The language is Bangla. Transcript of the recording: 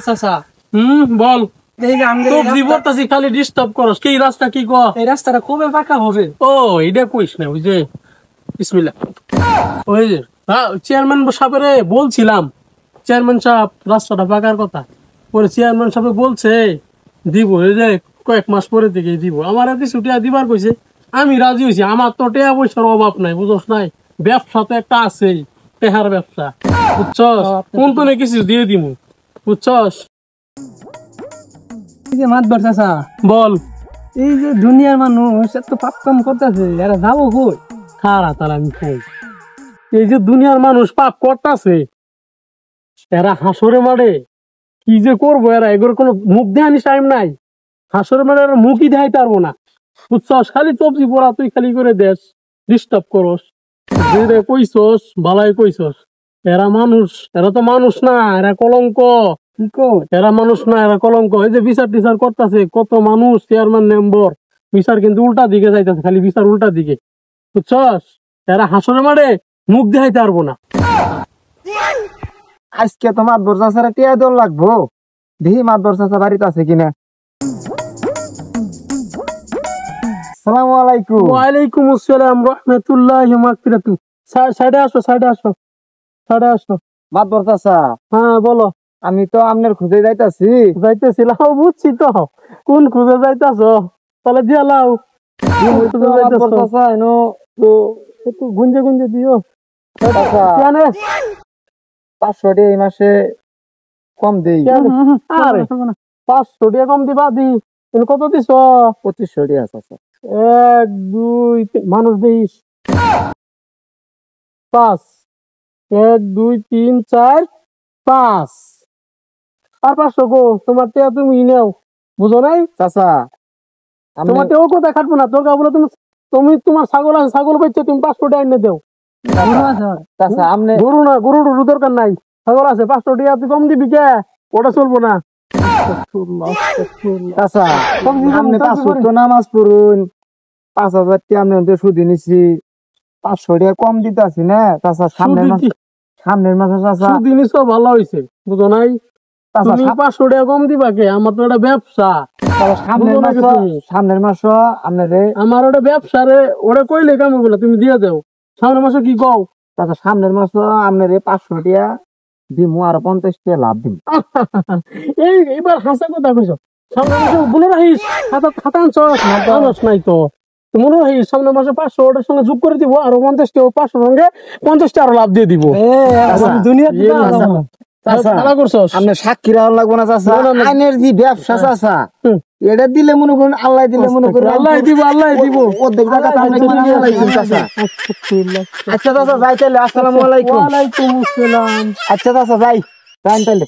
চাচা বল। সবজি বলতাছি খালি ডিস্টার্ব করস। কি রাস্তা কি কর? এই রাস্তাটা কবে পাকা হবে? ও এটা কইস না, ওই যে বিসমিল্লাহ, ওই যে চেয়ারম্যান সাহেবরে বলছিলাম, চেয়ারম্যান সাহেব রাস্তাটা পাকার কথা। পরে চেয়ারম্যান সাহেব বলছে দিব, এই যে কয়েক মাস পরে থেকে দিব। আমার এত ছুটি দিবার কইছে, আমি রাজি হয়েছি। আমার তো টাকা পয়সার অভাব নাই, বুঝছ নাই? ব্যবসা তো একটা আছেই, টেহার ব্যবসা, বুঝছস? কোন তো কিছু দিয়ে দিব, বুঝছস? এই যে মাতবার চাচা, বল। এই যে দুনিয়ার মানুষ এত পাপ কাম করতেছে, এরা যাবো কই? খারা তারা আমি কই, এই যে দুনিয়ার মানুষ পাপ করতেছে, এরা হাসরে মারে কি যে করবো? এরা এগুলোর কোনো মুখ দেখানি টাইম নাই। হাসরে মারে এরা মুখই দেখাই পারবো না, বুঝছস? খালি সবজি পড়া তুই খালি করে দেশ, ডিস্টার্ব করস। যে কইছস বালাই কইছস। এরা মানুষ, এরা তো মানুষ না, এরা কলঙ্ক। কি কই? এরা মানুষ না, এরা কলঙ্ক। এই যে বিচার টিচার করতেছে, কত মানুষ চেয়ারম্যান মেম্বার, বিচার কিন্তু উল্টা দিকে যাইতেছে, খালি বিচার উল্টা দিকে, বুঝছস? এরা হাসরে মারে মুখ দেখাইতে পারবো না। আজকে তো মাতবর চাচারা টিয়া দল লাগবো, দেখি মাতবর চাচা বাড়িতে আছে কিনা। আসসালামু আলাইকুম। ওয়ালাইকুম আসসালাম রাহমাতুল্লাহি ওয়া মাগফিরাতু। সাইডে আসো, সাইডে আসো, সাইডে আসো। মাতবর চাচা, হ্যাঁ বলো। আমি তো আপনার খুঁজে যাইতেছিলাম, বুঝছি তো কোন খুঁজে যাইতাছ। তাহলে দিয়া লাও। মাতবর চাচা এনো তো একটু গুঞ্জে গুঞ্জে দিও। চাচা কেন? 500 টাকা এই মাসে কম দেই। আরে 500 টাকা কম দিবা দি। তুমি কত দিছ? 2500 টাকা চাচা। 1 2 মানুষ দিস 5। 1 2 3 4 5 আর 500 গো। তোমার টেয়া তুমি নেও, বুঝো নাই? চাচা তোমার টেও কোথায় খাটবো না। তোর বলে তুমি, তুমি তোমার ছাগল আছে, ছাগল বেচছে, তুমি 500 টাকা এনে দেও। চাচা আপনি গরু না, গরু দরকার নাই, ছাগল আছে। 500 টাকা তুই কম দিবি কে? ওটা চলবো না। চাচা আপনি 500 তো নামাজ পড়ুন, 5000 টাকা আপনি সুদি নিছি, 500 টাকা কম দিতে আছি না চাচা। সামনের মাসে চাচা জিনিস ভালো হয়েছে, বুঝো নাই? তুমি 500 টাকা কম দিবা কে? আমার তো একটা ব্যবসা। সামনের মাস আপনারে আমার ওটা ব্যবসা রে, ওটা কইলে কেমন বলে তুমি দিয়ে দাও। সামনের মাসে কি কও? চাচা সামনের মাস আপনারে 500 টাকা দিমু, আর 50 টাকা লাভ দিম। এইবার হাসা কথা কইছো। সামনের মাসে মনে রাখিস, খাতা আনছ নাই তো মনে রাখিস। সামনের মাসে 500 ওটার সঙ্গে যোগ করে দিব, আর 50 টাকা 500 সঙ্গে 50 টাকা আরো লাভ দিয়ে দিব। আপনি সাক্ষী রাখা লাগবো না চাচা, আইনের যে ব্যবসা চাচা, এটা দিলে মনে করুন আল্লাহ দিলে মনে করুন আল্লাহ দিব, আল্লাহ দিব। অর্ধেক টাকা তো আপনি কিনে নিয়ে লাইছেন চাচা। আচ্ছা চাচা যাই তাহলে, আসসালামু আলাইকুম। ওয়ালাইকুম আসসালাম। আচ্ছা চাচা যাই তাহলে।